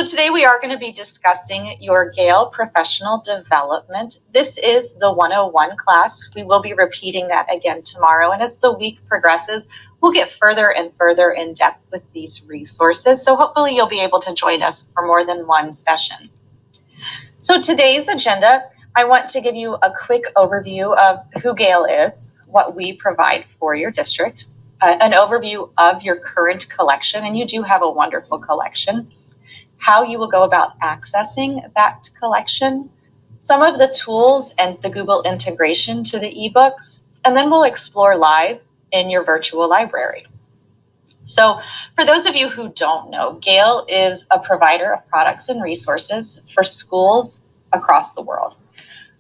today we are going to be discussing your Gale professional development. This is the 101 class. We will be repeating that again tomorrow. And as the week progresses, we'll get further and further in depth with these resources. So hopefully you'll be able to join us for more than one session. So today's agenda, I want to give you a quick overview of who Gale is, what we provide for your district, an overview of your current collection, and you do have a wonderful collection, how you will go about accessing that collection, some of the tools and the Google integration to the eBooks, and then we'll explore live in your virtual library. So for those of you who don't know, Gale is a provider of products and resources for schools across the world.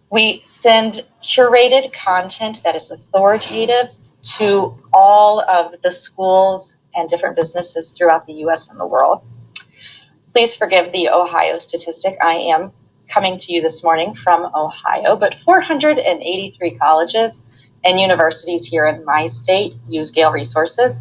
We send curated content that is authoritative to all of the schools and different businesses throughout the U.S. and the world. Please forgive the Ohio statistic. I am coming to you this morning from Ohio, but 483 colleges and universities here in my state use Gale resources.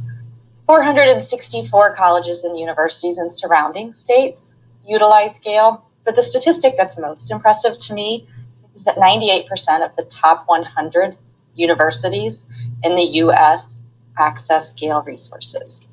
464 colleges and universities in surrounding states utilize Gale. But the statistic that's most impressive to me is that 98% of the top 100 universities in the U.S. access Gale resources.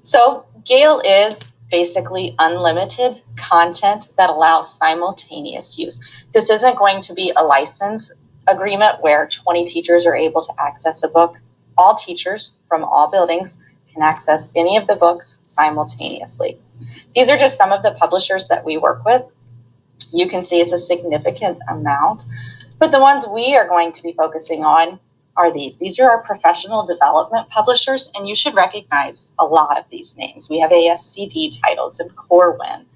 So Gale is basically unlimited content that allows simultaneous use. This isn't going to be a license agreement where 20 teachers are able to access a book. All teachers from all buildings can access any of the books simultaneously. These are just some of the publishers that we work with. You can see it's a significant amount, but the ones we are going to be focusing on are these. These are our professional development publishers, and you should recognize a lot of these names. We have ASCD titles and Corwin,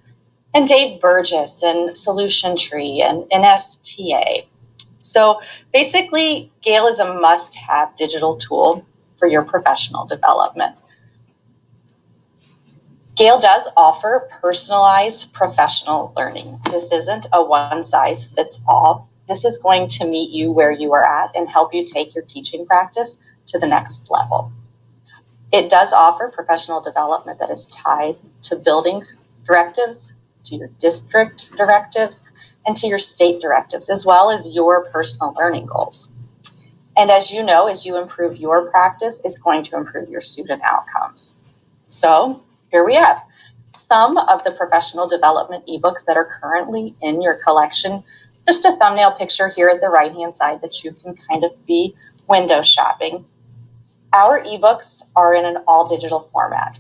and Dave Burgess, and Solution Tree, and NSTA. So basically, Gale is a must-have digital tool for your professional development. Gale does offer personalized professional learning. This isn't a one-size-fits-all. This is going to meet you where you are at and help you take your teaching practice to the next level. It does offer professional development that is tied to building directives, to your district directives, and to your state directives, as well as your personal learning goals. And as you know, as you improve your practice, it's going to improve your student outcomes. So here we have some of the professional development ebooks that are currently in your collection. Just a thumbnail picture here at the right-hand side that you can kind of be window shopping. Our ebooks are in an all-digital format,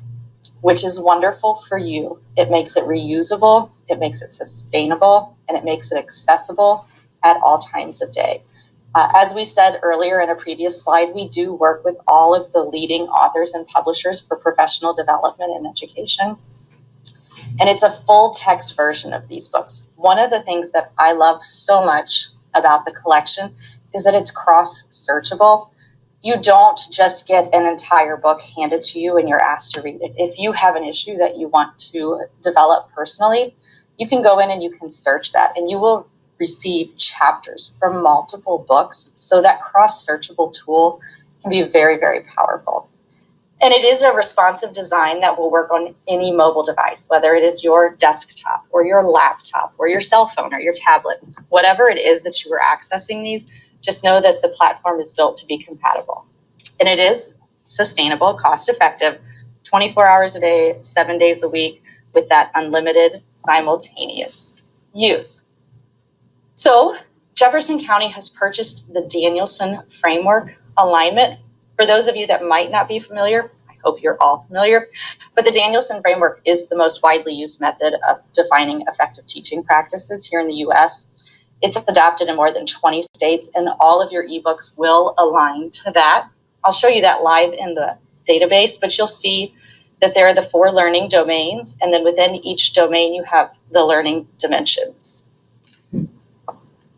which is wonderful for you. It makes it reusable, it makes it sustainable, and it makes it accessible at all times of day. As we said earlier in a previous slide, we do work with all of the leading authors and publishers for professional development and education. And it's a full text version of these books. One of the things that I love so much about the collection is that it's cross-searchable. You don't just get an entire book handed to you and you're asked to read it. If you have an issue that you want to develop personally, you can go in and you can search that, and you will receive chapters from multiple books. So that cross-searchable tool can be very, very powerful. And it is a responsive design that will work on any mobile device, whether it is your desktop or your laptop or your cell phone or your tablet. Whatever it is that you are accessing these, just know that the platform is built to be compatible. And it is sustainable, cost-effective, 24 hours a day, 7 days a week, with that unlimited simultaneous use. So Jefferson County has purchased the Danielson Framework alignment. For those of you that might not be familiar, I hope you're all familiar, but the Danielson Framework is the most widely used method of defining effective teaching practices here in the U.S. It's adopted in more than 20 states, and all of your ebooks will align to that. I'll show you that live in the database, but you'll see that there are the 4 learning domains, and then within each domain you have the learning dimensions.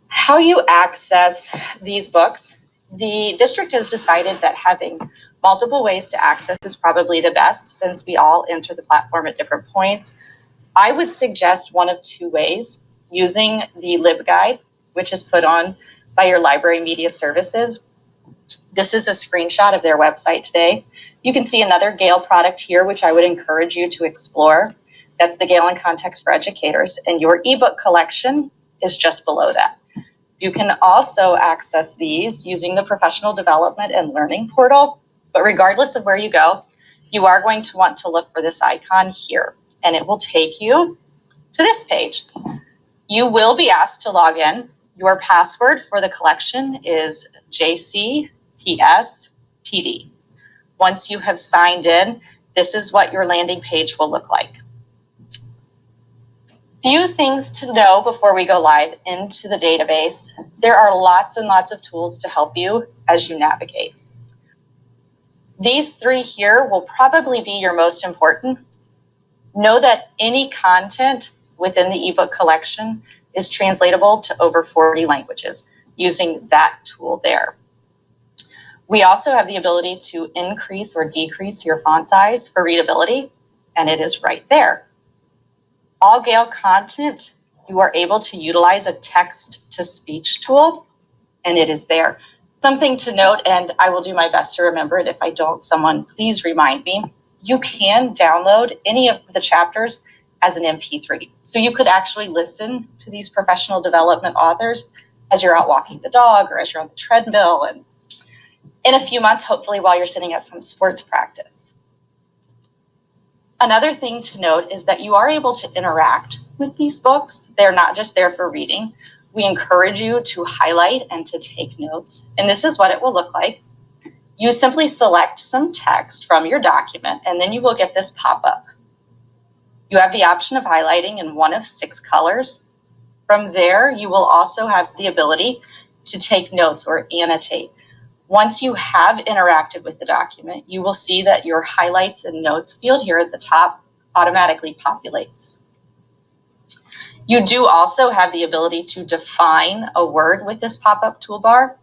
How you access these books. The district has decided that having multiple ways to access is probably the best, since we all enter the platform at different points. I would suggest one of 2 ways: using the LibGuide, which is put on by your library media services. This is a screenshot of their website today. You can see another Gale product here, which I would encourage you to explore. That's the Gale in Context for Educators. And your ebook collection is just below that. You can also access these using the Professional Development and Learning Portal. But regardless of where you go, you are going to want to look for this icon here, and it will take you to this page. You will be asked to log in. Your password for the collection is JCPSPD. Once you have signed in, this is what your landing page will look like. Few things to know before we go live into the database. There are lots and lots of tools to help you as you navigate. These three here will probably be your most important. Know that any content within the ebook collection is translatable to over 40 languages using that tool there. We also have the ability to increase or decrease your font size for readability, and it is right there. All Gale content, you are able to utilize a text-to-speech tool, and it is there. Something to note, and I will do my best to remember it. If I don't, someone please remind me. You can download any of the chapters as an MP3. So you could actually listen to these professional development authors as you're out walking the dog or as you're on the treadmill, and in a few months, hopefully while you're sitting at some sports practice. Another thing to note is that you are able to interact with these books. They're not just there for reading. We encourage you to highlight and to take notes, and this is what it will look like. You simply select some text from your document, and then you will get this pop-up. You have the option of highlighting in one of 6 colors. From there, you will also have the ability to take notes or annotate. Once you have interacted with the document, you will see that your highlights and notes field here at the top automatically populates. You do also have the ability to define a word with this pop-up toolbar.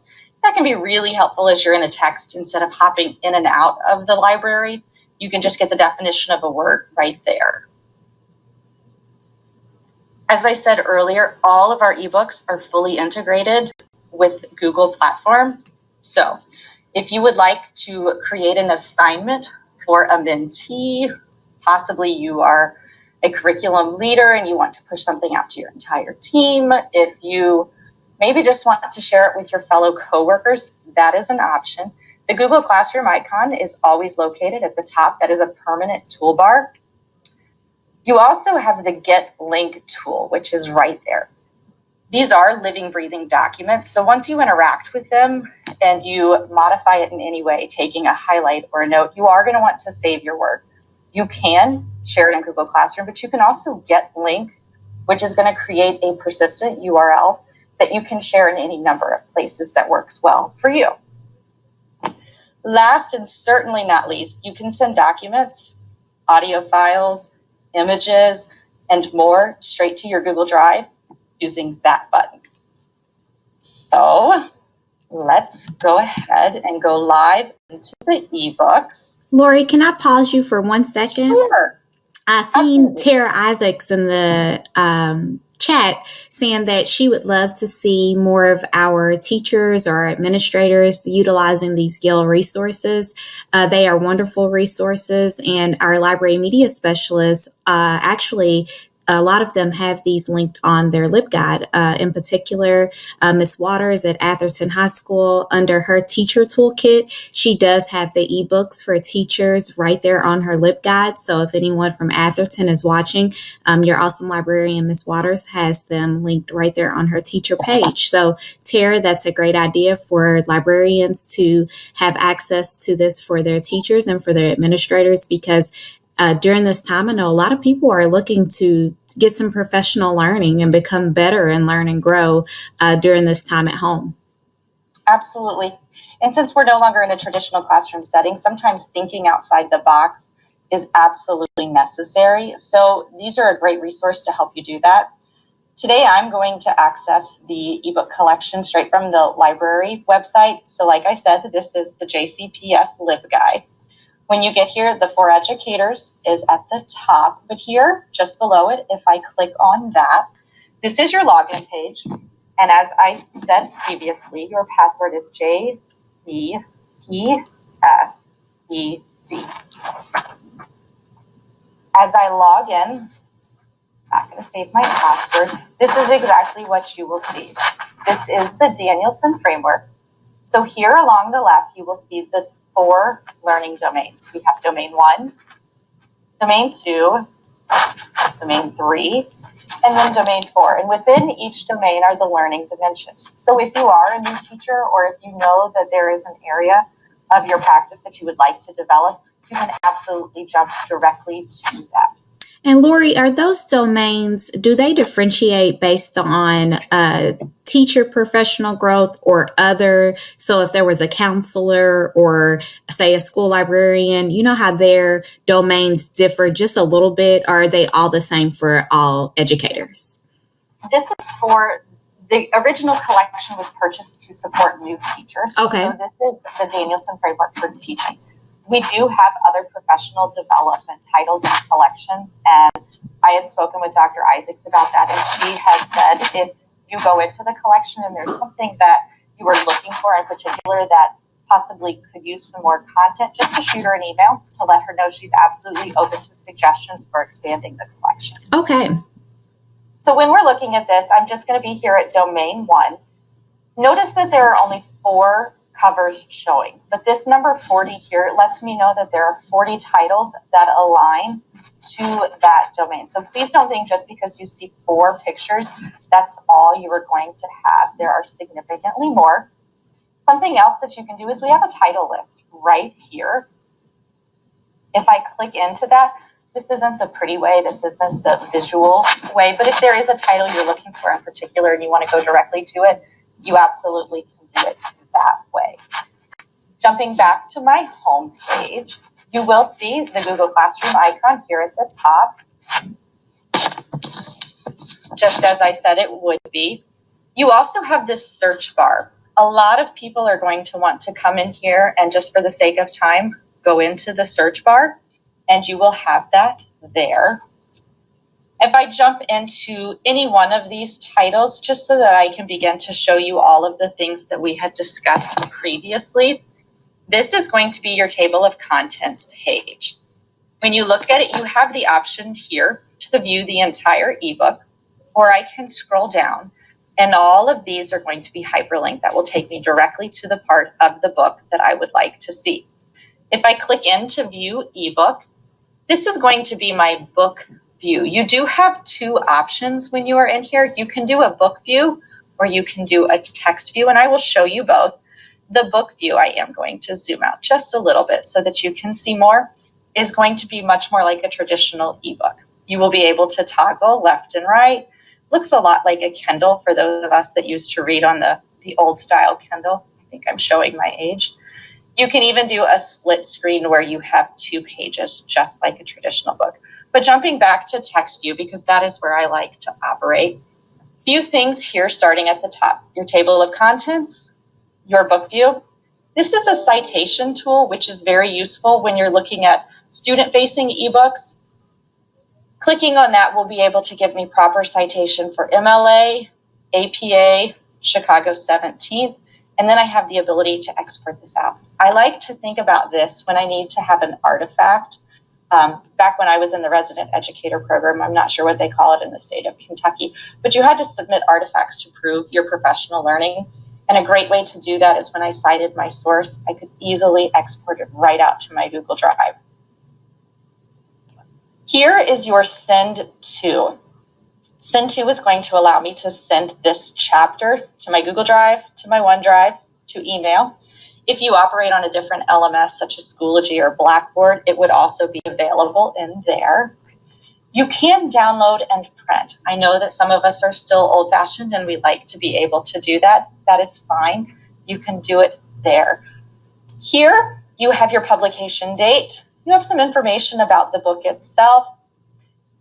That can be really helpful as you're in a text. Instead of hopping in and out of the library, you can just get the definition of a word right there. As I said earlier, all of our ebooks are fully integrated with Google Platform. So if you would like to create an assignment for a mentee, possibly you are a curriculum leader and you want to push something out to your entire team, if you maybe just want to share it with your fellow coworkers, that is an option. The Google Classroom icon is always located at the top. That is a permanent toolbar. You also have the Get Link tool, which is right there. These are living, breathing documents. So once you interact with them and you modify it in any way, taking a highlight or a note, you are going to want to save your work. You can share it in Google Classroom, but you can also Get Link, which is going to create a persistent URL that you can share in any number of places that works well for you. Last and certainly not least, you can send documents, audio files, images, and more straight to your Google Drive using that button. So let's go ahead and go live into the eBooks. Lori, can I pause you for 1 second? Sure. I seen Tara Isaacs in the chat saying that she would love to see more of our teachers or administrators utilizing these Gale resources. They are wonderful resources, and our library media specialists actually a lot of them have these linked on their LibGuide. In particular, Ms. Waters at Atherton High School, under her teacher toolkit, she does have the eBooks for teachers right there on her LibGuide. So if anyone from Atherton is watching, your awesome librarian, Ms. Waters, has them linked right there on her teacher page. So Tara, that's a great idea for librarians to have access to this for their teachers and for their administrators, because during this time, I know a lot of people are looking to get some professional learning and become better and learn and grow during this time at home. Absolutely. And since we're no longer in a traditional classroom setting, sometimes thinking outside the box is absolutely necessary. So these are a great resource to help you do that. Today, I'm going to access the ebook collection straight from the library website. So like I said, this is the JCPS LibGuide. When you get here, the For Educators is at the top, but here, just below it, if I click on that, this is your login page. And as I said previously, your password is JCPSED. As I log in, not going to save my password. This is exactly what you will see. This is the Danielson Framework. So here along the left, you will see the 4 learning domains. We have domain 1, domain 2, domain 3, and then domain 4. And within each domain are the learning dimensions. So if you are a new teacher, or if you know that there is an area of your practice that you would like to develop, you can absolutely jump directly to that. And Lori, are those domains, do they differentiate based on teacher professional growth or other? So if there was a counselor or say a school librarian, you know how their domains differ just a little bit, or are they all the same for all educators? This is for the original collection was purchased to support new teachers. Okay. So this is the Danielson Framework for teaching. We do have other professional development titles and collections, and I had spoken with Dr. Isaacs about that, and she has said if you go into the collection and there's something that you are looking for in particular that possibly could use some more content, just to shoot her an email to let her know she's absolutely open to suggestions for expanding the collection. Okay. So when we're looking at this, I'm just going to be here at domain 1. Notice that there are only 4 covers showing, but this number 40 here lets me know that there are 40 titles that align to that domain. So please don't think just because you see 4 pictures, that's all you are going to have. There are significantly more. Something else that you can do is we have a title list right here. If I click into that, this isn't the pretty way, this isn't the visual way, but if there is a title you're looking for in particular and you want to go directly to it, you absolutely can do it that way. Jumping back to my home page, you will see the Google Classroom icon here at the top, just as I said it would be. You also have this search bar. A lot of people are going to want to come in here and just for the sake of time, go into the search bar, and you will have that there. If I jump into any one of these titles, just so that I can begin to show you all of the things that we had discussed previously, this is going to be your table of contents page. When you look at it, you have the option here to view the entire ebook, or I can scroll down, and all of these are going to be hyperlinked. That will take me directly to the part of the book that I would like to see. If I click into view ebook, this is going to be my book view. You do have 2 options when you are in here. You can do a book view or you can do a text view, and I will show you both. The book view, I am going to zoom out just a little bit so that you can see more, is going to be much more like a traditional ebook. You will be able to toggle left and right. Looks a lot like a Kindle for those of us that used to read on the old style Kindle. I think I'm showing my age. You can even do a split screen where you have 2 pages, just like a traditional book. But jumping back to text view, because that is where I like to operate, few things here starting at the top. Your table of contents, your book view. This is a citation tool, which is very useful when you're looking at student-facing ebooks. Clicking on that will be able to give me proper citation for MLA, APA, Chicago 17th, and then I have the ability to export this out. I like to think about this when I need to have an artifact. Back when I was in the resident educator program, I'm not sure what they call it in the state of Kentucky, but you had to submit artifacts to prove your professional learning. And a great way to do that is when I cited my source, I could easily export it right out to my Google Drive. Here is your send to. Send to is going to allow me to send this chapter to my Google Drive, to my OneDrive, to email. If you operate on a different LMS such as Schoology or Blackboard, it would also be available in there. You can download and print. I know that some of us are still old-fashioned and we like to be able to do that. That is fine. You can do it there. Here, you have your publication date. You have some information about the book itself.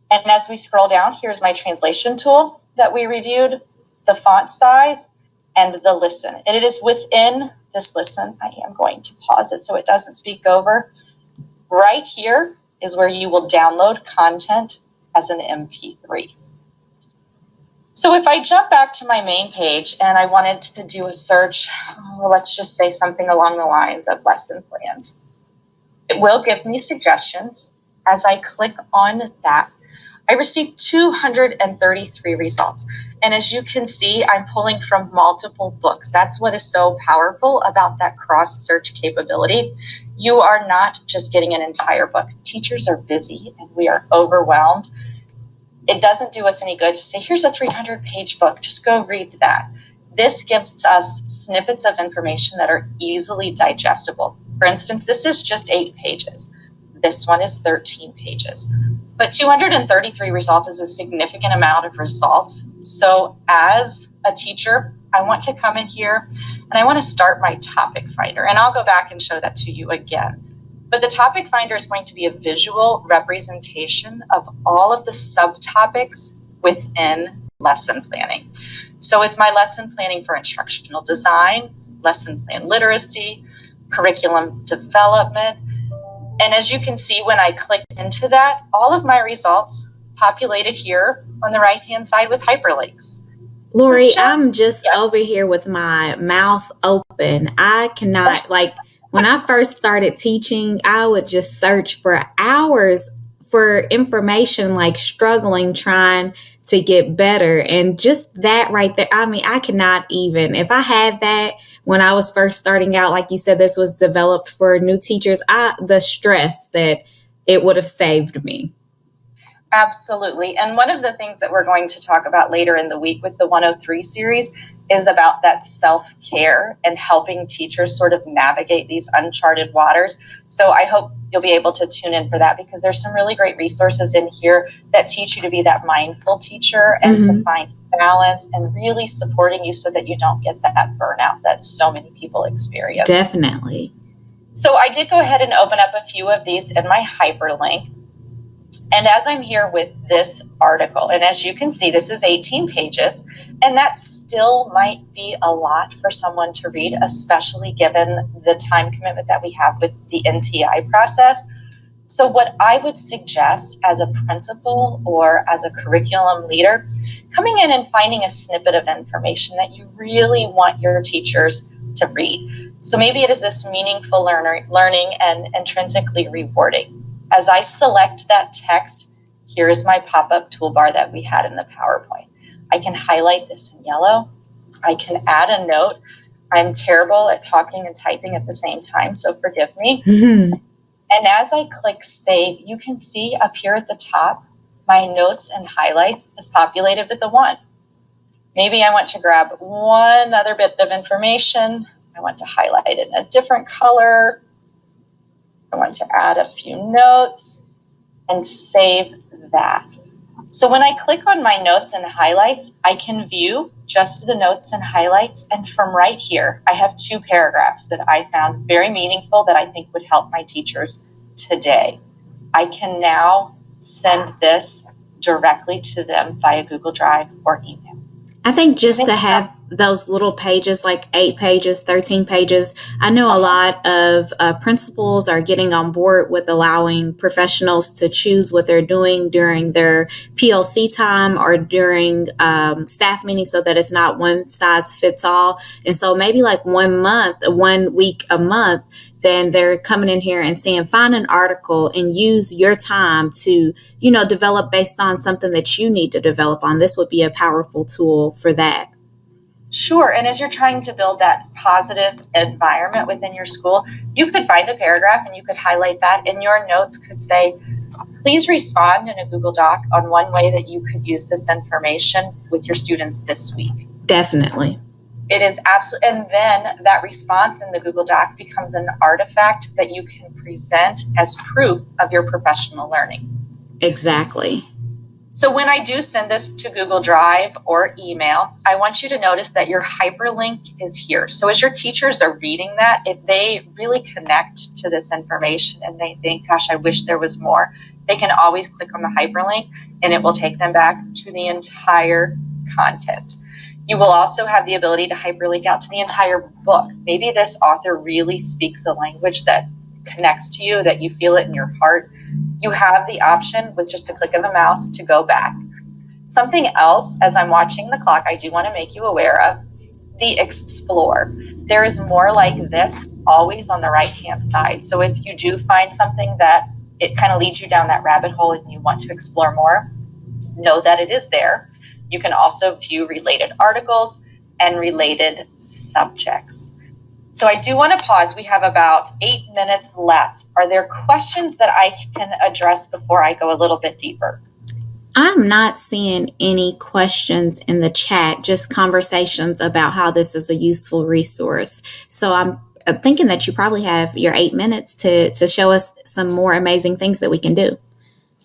And as we scroll down, here's my translation tool that we reviewed, the font size, and the listen. And it is within this listen. I am going to pause it so it doesn't speak over. Right here is where you will download content as an MP3. So if I jump back to my main page and I wanted to do a search, let's just say something along the lines of lesson plans. It will give me suggestions. As I click on that, I received 233 results. And as you can see, I'm pulling from multiple books. That's what is so powerful about that cross-search capability. You are not just getting an entire book. Teachers are busy and we are overwhelmed. It doesn't do us any good to say, here's a 300-page book, just go read that. This gives us snippets of information that are easily digestible. For instance, this is just 8 pages. This one is 13 pages. But 233 results is a significant amount of results. So as a teacher, I want to come in here and I want to start my topic finder. And I'll go back and show that to you again. But the topic finder is going to be a visual representation of all of the subtopics within lesson planning. So it's my lesson planning for instructional design, lesson plan literacy, curriculum development. And as you can see, when I click into that, all of my results populated here on the right-hand side with hyperlinks. Lori, I'm just over here with my mouth open. I cannot, when I first started teaching, I would just search for hours for information, struggling, trying to get better. And just that right there, I cannot even, if I had that when I was first starting out, like you said, this was developed for new teachers, the stress that it would have saved me. Absolutely. And one of the things that we're going to talk about later in the week with the 103 series is about that self-care and helping teachers sort of navigate these uncharted waters. So I hope you'll be able to tune in for that, because there's some really great resources in here that teach you to be that mindful teacher and to find balance and really supporting you so that you don't get that burnout that so many people experience. Definitely. So I did go ahead and open up a few of these in my hyperlink. And as I'm here with this article, and as you can see, this is 18 pages, and that still might be a lot for someone to read, especially given the time commitment that we have with the NTI process. So what I would suggest as a principal or as a curriculum leader, coming in and finding a snippet of information that you really want your teachers to read. So maybe it is this meaningful learning and intrinsically rewarding. As I select that text, here's my pop-up toolbar that we had in the PowerPoint. I can highlight this in yellow. I can add a note. I'm terrible at talking and typing at the same time, so forgive me. And as I click save, you can see up here at the top, my notes and highlights is populated with a 1. Maybe I want to grab one other bit of information. I want to highlight it in a different color. I want to add a few notes and save that. So when I click on my notes and highlights, I can view just the notes and highlights. And from right here, I have 2 paragraphs that I found very meaningful that I think would help my teachers today. I can now send this directly to them via Google Drive or email. I think just to have those little pages, like 8 pages, 13 pages, I know a lot of principals are getting on board with allowing professionals to choose what they're doing during their PLC time or during staff meetings, so that it's not one size fits all. And so maybe 1 week a month, then they're coming in here and saying, find an article and use your time to, develop based on something that you need to develop on. This would be a powerful tool for that. Sure. And as you're trying to build that positive environment within your school, you could find a paragraph and you could highlight that, and your notes could say, please respond in a Google Doc on one way that you could use this information with your students this week. Definitely. It is absolutely, and then that response in the Google Doc becomes an artifact that you can present as proof of your professional learning. Exactly. So when I do send this to Google Drive or email, I want you to notice that your hyperlink is here. So as your teachers are reading that, if they really connect to this information and they think, gosh, I wish there was more, they can always click on the hyperlink and it will take them back to the entire content. You will also have the ability to hyperlink out to the entire book. Maybe this author really speaks a language that connects to you, that you feel it in your heart. You have the option with just a click of the mouse to go back. Something else, as I'm watching the clock, I do want to make you aware of, the Explore. There is more like this always on the right-hand side. So if you do find something that it kind of leads you down that rabbit hole and you want to explore more, know that it is there. You can also view related articles and related subjects. So I do want to pause. We have about 8 minutes left. Are there questions that I can address before I go a little bit deeper? I'm not seeing any questions in the chat, just conversations about how this is a useful resource. So I'm thinking that you probably have your 8 minutes to show us some more amazing things that we can do.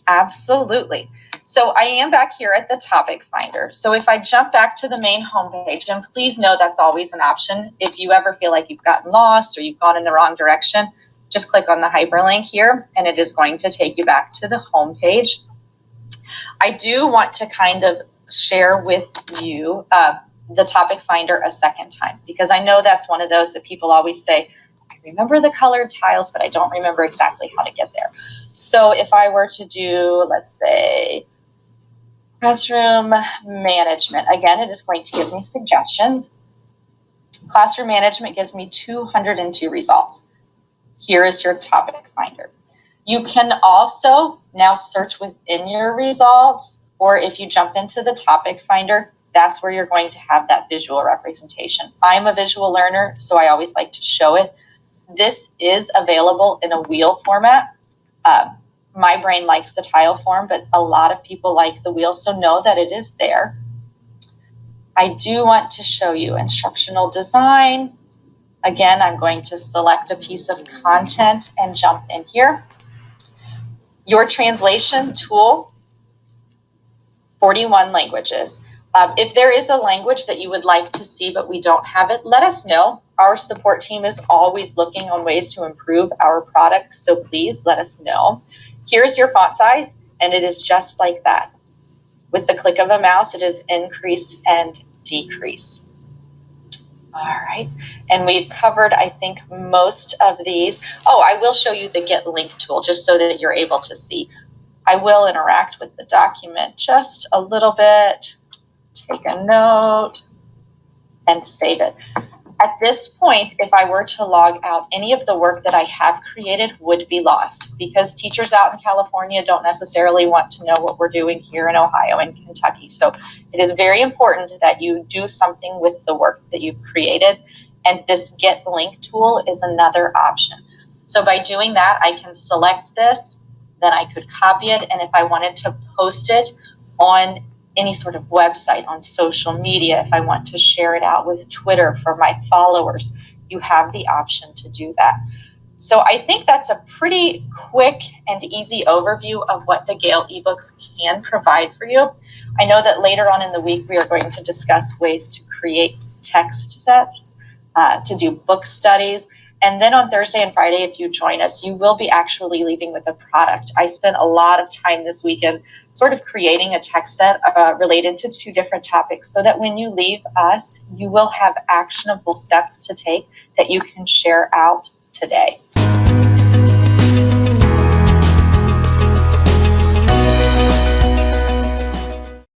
Absolutely. So I am back here at the topic finder. So if I jump back to the main homepage, and please know that's always an option. If you ever feel like you've gotten lost or you've gone in the wrong direction, just click on the hyperlink here and it is going to take you back to the homepage. I do want to kind of share with you the topic finder a second time, because I know that's one of those that people always say, I remember the colored tiles, but I don't remember exactly how to get there. So if I were to do, let's say, classroom management, again, it is going to give me suggestions. Classroom management gives me 202 results. Here is your topic finder. You can also now search within your results, or if you jump into the topic finder, that's where you're going to have that visual representation. I'm a visual learner, so I always like to show it. This is available in a wheel format. My brain likes the tile form, but a lot of people like the wheel, so know that it is there. I do want to show you instructional design. Again, I'm going to select a piece of content and jump in here. Your translation tool, 41 languages. If there is a language that you would like to see but we don't have it, let us know. Our support team is always looking on ways to improve our product, so please let us know. Here's your font size, and it is just like that. With the click of a mouse, it is increase and decrease. All right, and we've covered, I think, most of these. Oh, I will show you the Get Link tool just so that you're able to see. I will interact with the document just a little bit, take a note, and save it. At this point, if I were to log out, any of the work that I have created would be lost, because teachers out in California don't necessarily want to know what we're doing here in Ohio and Kentucky. So it is very important that you do something with the work that you've created, and this Get Link tool is another option. So by doing that, I can select this, then I could copy it, and if I wanted to post it on any sort of website, on social media, if I want to share it out with Twitter for my followers, you have the option to do that. So I think that's a pretty quick and easy overview of what the Gale eBooks can provide for you. I know that later on in the week, we are going to discuss ways to create text sets, to do book studies. And then on Thursday and Friday, if you join us, you will be actually leaving with a product. I spent a lot of time this weekend sort of creating a text set related to 2 different topics, so that when you leave us, you will have actionable steps to take that you can share out today.